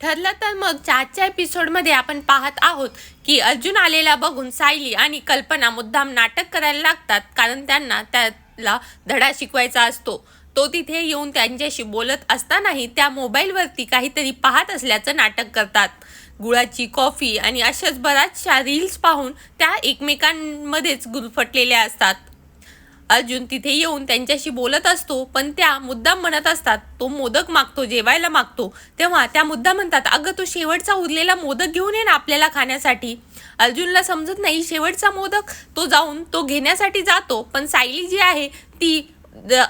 ठरलं तर मग आजच्या एपिसोडमध्ये आपण पाहत आहोत की अर्जुन आलेला बघून सायली आणि कल्पना मुद्दाम नाटक करायला लागतात, कारण त्यांना त्याला धडा शिकवायचा असतो. तो तिथे येऊन त्यांच्याशी बोलत असतानाही त्या मोबाईलवरती काहीतरी पाहत असल्याचं नाटक करतात. गुळाची कॉफी आणि अशाच बऱ्याचशा रील्स पाहून त्या एकमेकांमध्येच गुरफटलेल्या असतात. अर्जुन तिथे येऊन त्यांच्याशी बोलत असतो, पण त्या मुद्दाम म्हणत असतात तो मोदक मागतो, जेवायला मागतो. तेव्हा त्या मुद्दाम म्हणतात, अगं तो शेवटचा उरलेला मोदक घेऊन ये ना आपल्याला खाण्यासाठी. अर्जुनला समजत नाही शेवटचा मोदक. तो जाऊन तो घेण्यासाठी जातो, पण सायली जी आहे ती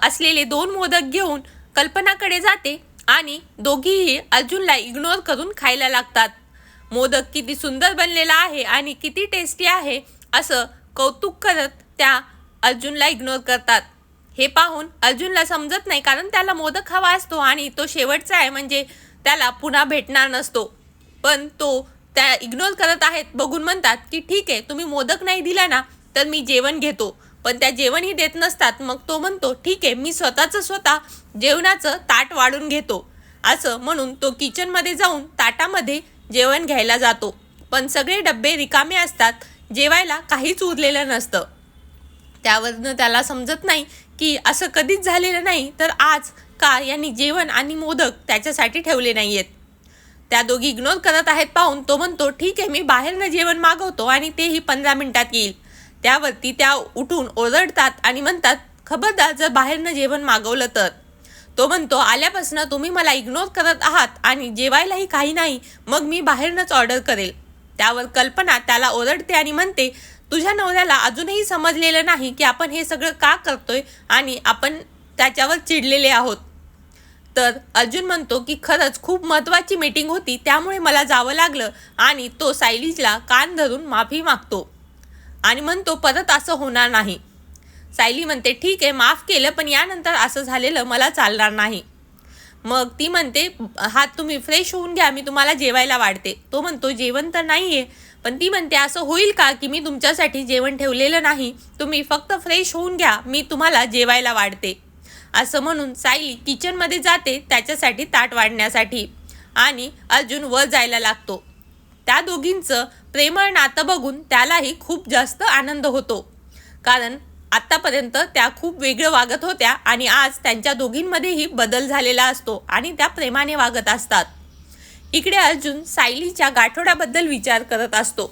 असलेले 2 मोदक घेऊन कल्पनाकडे जाते आणि दोघीही अर्जुनला इग्नोर करून खायला लागतात. मोदक किती सुंदर बनलेला आहे आणि किती टेस्टी आहे असं कौतुक करत त्या अर्जुनला इग्नोर करतात. हे पाहून अर्जुनला समजत नाही, कारण त्याला मोदक हवा असतो आणि तो शेवटचा आहे, म्हणजे त्याला पुन्हा भेटणार नसतो. पण तो त्या इग्नोर करत आहेत बघून म्हणतात की ठीक आहे, तुम्ही मोदक नाही दिला ना तर मी जेवण घेतो. पण त्या जेवणही देत नसतात. मग तो म्हणतो ठीक आहे, मी स्वतः जेवणाचं ताट वाढून घेतो. असं म्हणून तो किचनमध्ये जाऊन ताटामध्ये जेवण घ्यायला जातो. पण सगळे डब्बे रिकामे असतात, जेवायला काहीच उरलेलं नसतं. त्यावरनं त्याला समजत नाही की असं कधीच झालेलं नाही, तर आज का यांनी जेवण आणि मोदक त्याच्यासाठी ठेवले नाही आहेत. त्या दोघी इग्नोर करत आहेत पाहून तो म्हणतो ठीक आहे, मी बाहेरनं जेवण मागवतो आणि तेही 15 मिनिटात येईल. त्यावरती त्या उठून ओरडतात आणि म्हणतात खबरदार जर बाहेरनं जेवण मागवलं तर. तो म्हणतो आल्यापासून तुम्ही मला इग्नोर करत आहात आणि जेवायलाही काही नाही, मग मी बाहेरनंच ऑर्डर करेल. त्यावर कल्पना त्याला ओरडते आणि म्हणते तुझ्या नवऱ्याला अजूनही समजलेलं नाही की आपण हे सगळं का करतोय आणि आपण त्याच्यावर चिडलेले आहोत. तर अर्जुन म्हणतो की खरंच खूप महत्त्वाची मीटिंग होती, त्यामुळे मला जावं लागलं. आणि तो सायलीला कान धरून माफी मागतो आणि म्हणतो परत असं होणार नाही. सायली म्हणते ठीक आहे, माफ केलं, पण यानंतर असं झालेलं मला चालणार नाही. मग ती म्हणते हात तुम्ही फ्रेश होऊन घ्या, मी तुम्हाला जेवायला वाढते. तो म्हणतो जेवण तर नाही आहे. पण ती म्हणते असं होईल का की मी तुमच्यासाठी जेवण ठेवलेलं नाही, तुम्ही फक्त फ्रेश होऊन घ्या, मी तुम्हाला जेवायला वाढते. असं म्हणून सायली किचनमध्ये जाते त्याच्यासाठी ताट वाढण्यासाठी आणि अर्जुन वर जायला लागतो. त्या दोघींचं प्रेमळ नातं बघून त्यालाही खूप जास्त आनंद होतो, कारण आत्तापर्यंत त्या खूप वेगळं वागत होत्या आणि आज त्यांच्या दोघींमध्येही बदल झालेला असतो आणि त्या प्रेमाने वागत असतात. इकडे अर्जुन सायलीच्या गाठोड्याबद्दल विचार करत असतो.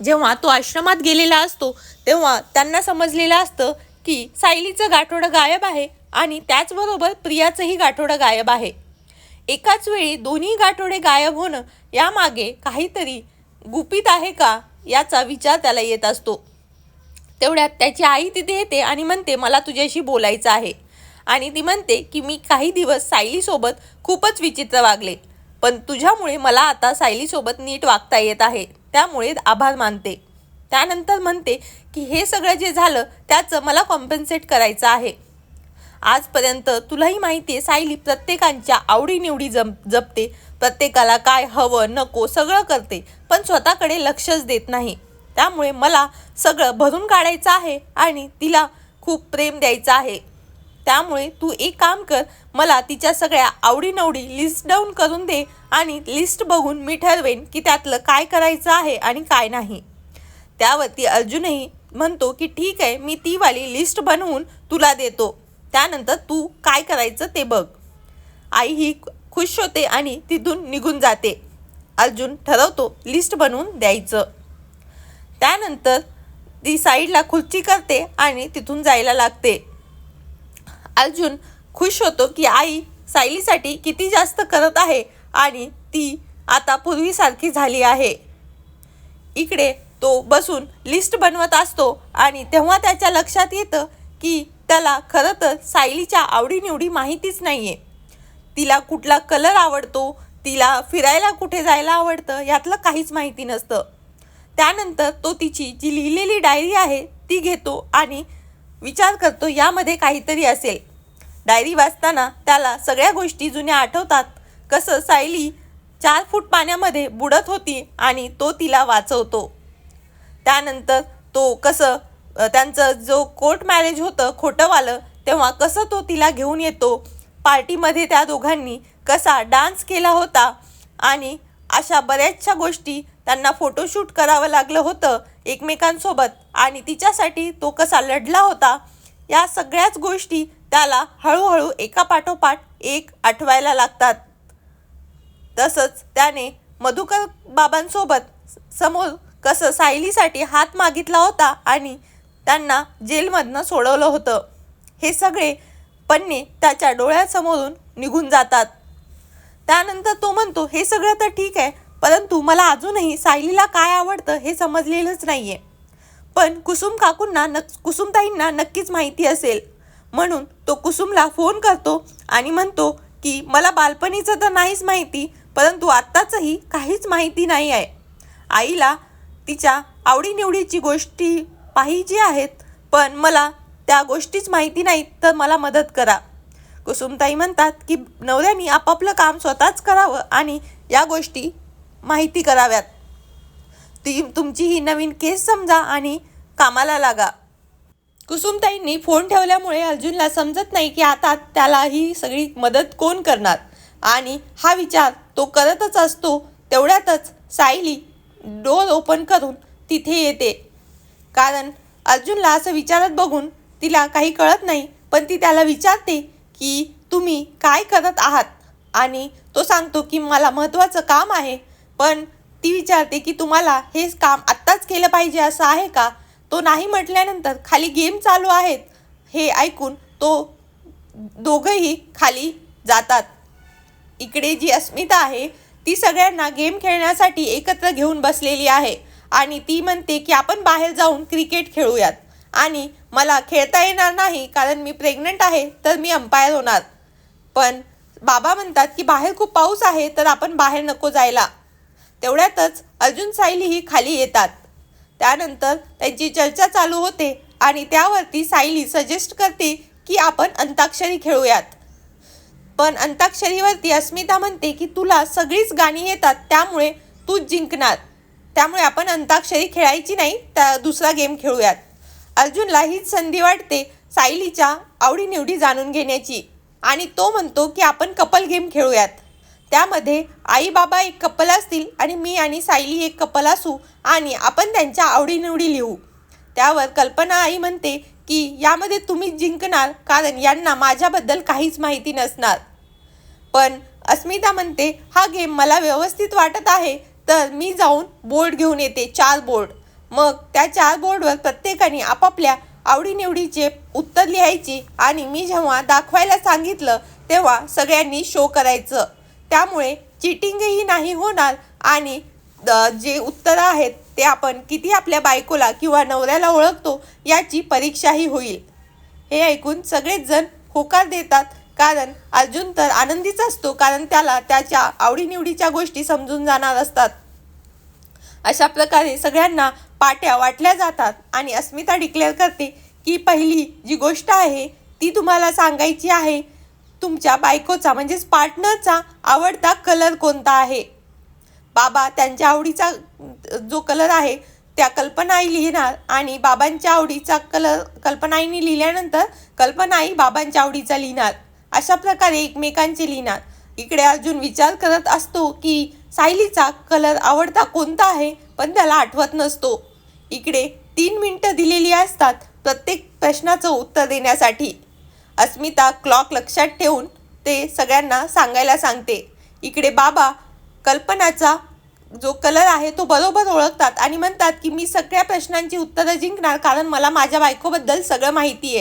जेव्हा तो आश्रमात गेलेला असतो तेव्हा त्यांना समजलेलं असतं की सायलीचं गाठोडं गायब आहे आणि त्याचबरोबर प्रियाचंही गाठोडं गायब आहे. एकाच वेळी दोन्ही गाठोडे गायब होणं यामागे काहीतरी गुपित आहे का याचा विचार त्याला येत असतो. तेवढ्यात त्याची आई तिथे येते आणि म्हणते मला तुझ्याशी बोलायचं आहे. आणि ती म्हणते की मी काही दिवस सायलीसोबत खूपच विचित्र वागले, पण तुझ्यामुळे मला आता सायलीसोबत नीट वागता येत आहे, त्यामुळे आभार मानते. त्यानंतर म्हणते की हे सगळं जे झालं त्याचं मला कॉम्पन्सेट करायचं आहे. आजपर्यंत तुलाही माहिती आहे सायली प्रत्येकांच्या आवडीनिवडी जपते, प्रत्येकाला काय हवं नको सगळं करते, पण स्वतःकडे लक्षच देत नाही. त्यामुळे मला सगळं भरून काढायचं आहे आणि तिला खूप प्रेम द्यायचं आहे. त्यामुळे तू एक काम कर, मला तिच्या सगळ्या आवडीनिवडी लिस्ट डाऊन करून दे आणि लिस्ट बघून मी ठरवेन की त्यातलं काय करायचं आहे आणि काय नाही. त्यावरती अर्जुनही म्हणतो की ठीक आहे, मी ती वाली लिस्ट बनवून तुला देतो, त्यानंतर तू काय करायचं ते बघ. आई ही खुश होते आणि तिथून निघून जाते. अर्जुन ठरवतो लिस्ट बनवून द्यायचं. त्यानंतर ती साईडला खुर्ची करते आणि तिथून जायला लागते. अर्जुन खुश होतो की आई सायलीसाठी किती जास्त करत आहे आणि ती आता पूर्वीसारखी झाली आहे. इकडे तो बसून लिस्ट बनवत असतो आणि तेव्हा त्याच्या लक्षात येतं की त्याला खरं तर सायलीच्या आवडीनिवडी माहितीच नाही आहे. तिला कुठला कलर आवडतो, तिला फिरायला कुठे जायला आवडतं यातलं काहीच माहिती नसतं. त्यानंतर तो तिची जी लिहिलेली डायरी आहे ती घेतो आणि विचार करतो यामध्ये काहीतरी असेल. डायरी वाचताना त्याला सगळ्या गोष्टी जुन्या आठवतात, कसं सायली 4 फूट पाण्यामध्ये बुडत होती आणि तो तिला वाचवतो. त्यानंतर तो कसं त्यांचं जो कोर्ट मॅरेज होतं खोटंवालं, तेव्हा कसं तो तिला घेऊन येतो. पार्टीमध्ये त्या दोघांनी कसा डान्स केला होता आणि अशा बऱ्याचशा गोष्टी त्यांना फोटोशूट करावं लागलं होतं एकमेकांसोबत, आणि तिच्यासाठी तो कसा लढला होता या सगळ्याच गोष्टी त्याला हळूहळू एकापाठोपाठ एक आठवायला लागतात. तसंच त्याने मधुकर बाबांसोबत समोर कसं सायलीसाठी हात मागितला होता आणि त्यांना जेलमधनं सोडवलं होतं, हे सगळे पन्ने त्याच्या डोळ्यासमोरून निघून जातात. त्यानंतर तो म्हणतो, हे सगळं तर ठीक आहे, परंतु मला अजूनही सायलीला काय आवडतं हे समजलेलंच नाही आहे. पण कुसुमताईंना नक्कीच माहिती असेल, म्हणून तो कुसुमला फोन करतो आणि म्हणतो की मला बालपणीचं तर नाहीच माहिती, परंतु आत्ताचंही काहीच माहिती नाही आहे. आईला तिच्या आवडीनिवडीची गोष्टी पाहिजे आहेत, पण मला त्या गोष्टीच माहिती नाहीत, तर मला मदत करा. कुसुमताई म्हणतात की नवऱ्यानी आपापलं काम स्वतःच करावं आणि या गोष्टी माहिती कराव्यात. तुमची ही नवीन केस समजा आणि कामाला लागा. कुसुमताईंनी फोन ठेवल्यामुळे अर्जुनला समजत नाही की आता त्याला ही सगळी मदत कोण करणार, आणि हा विचार तो करतच असतो. तेवढ्यातच सायली डोर ओपन करून तिथे येते, कारण अर्जुनला असं विचारत बघून तिला काही कळत नाही. पण ती त्याला विचारते की तुम्ही काय करत आहात, आणि तो सांगतो की मला महत्त्वाचं काम आहे. पण ती विचारते की तुम्हाला हे काम आत्ताच केलं पाहिजे असं आहे का. तो नाही म्हटल्यानंतर खाली गेम चालू आहेत हे ऐकून तो दोघंही खाली जातात. इकडे जी अस्मिता आहे ती सगळ्यांना गेम खेळण्यासाठी एकत्र घेऊन बसलेली आहे, आणि ती म्हणते की आपण बाहेर जाऊन क्रिकेट खेळूयात, आणि मला खेळता येणार नाही कारण मी प्रेग्नंट आहे, तर मी अंपायर होणार. पण बाबा म्हणतात की बाहेर खूप पाऊस आहे, तर आपण बाहेर नको जायला. तेवढ्यातच अर्जुन सायलीही खाली येतात. त्यानंतर त्यांची चर्चा चालू होते आणि त्यावरती सायली सजेस्ट करते की आपण अंताक्षरी खेळूयात. पण अंताक्षरीवरती अस्मिता म्हणते की तुला सगळीच गाणी येतात, त्यामुळे तूच जिंकणार, त्यामुळे आपण अंताक्षरी खेळायची नाही, त्या दुसरा गेम खेळूयात. अर्जुनला हीच संधी वाटते सायलीच्या आवडीनिवडी जाणून घेण्याची, आणि तो म्हणतो की आपण कपल गेम खेळूयात. त्यामध्ये आई बाबा एक कपल असतील आणि मी आणि सायली एक कपल असू, आणि आपण त्यांच्या आवडीनिवडी लिहू. त्यावर कल्पना आई म्हणते की यामध्ये तुम्हीच जिंकणार, कारण यांना माझ्याबद्दल काहीच माहिती नसणार. पण अस्मिता म्हणते हा गेम मला व्यवस्थित वाटत आहे, तर मी जाऊन बोर्ड घेऊन येते, 4 बोर्ड. मग त्या 4 बोर्डवर प्रत्येकाने आपापल्या आवडीनिवडीचे उत्तर लिहायची, आणि मी जेव्हा दाखवायला सांगितलं तेव्हा सगळ्यांनी शो करायचं. त्यामुळे चिटिंगही नाही होणार, आणि जे उत्तरं आहेत ते आपण किती आपल्या बायकोला किंवा नवऱ्याला ओळखतो याची परीक्षाही होईल. हे ऐकून सगळेच जण होकार देतात, कारण अर्जुन तर आनंदीच असतो, कारण त्याला त्याच्या आवडीनिवडीच्या गोष्टी समजून जाणार असतात. अशा प्रकारे सगळ्यांना पाट्या वाटल्या जातात, आणि अस्मिता डिक्लेअर करते की पहिली जी गोष्ट आहे ती तुम्हाला सांगायची आहे, तुमच्या बायकोचा म्हणजेच पार्टनरचा आवडता कलर कोणता आहे. बाबा त्यांच्या आवडीचा जो कलर आहे त्या कल्पनाई लिहिणार, आणि बाबांच्या आवडीचा कलर कल्पनाईने लिहिल्यानंतर कल्पनाई बाबांच्या आवडीचा लिहिणार. अशा प्रकारे एकमेकांचे लिहिणार. इकडे अर्जुन विचार करत असतो की सायलीचा कलर आवडता कोणता आहे, पण त्याला आठवत नसतो. इकडे 3 मिनिटं दिलेली असतात प्रत्येक प्रश्नाचं उत्तर देण्यासाठी. अस्मिता क्लॉक लक्षात ठेवून ते सगळ्यांना सांगायला सांगते. इकडे बाबा कल्पनाचा जो कलर आहे तो बरोबर ओळखतात आणि म्हणतात की मी सगळ्या प्रश्नांची उत्तरं जिंकणार, कारण मला माझ्या बायकोबद्दल सगळं माहिती आहे.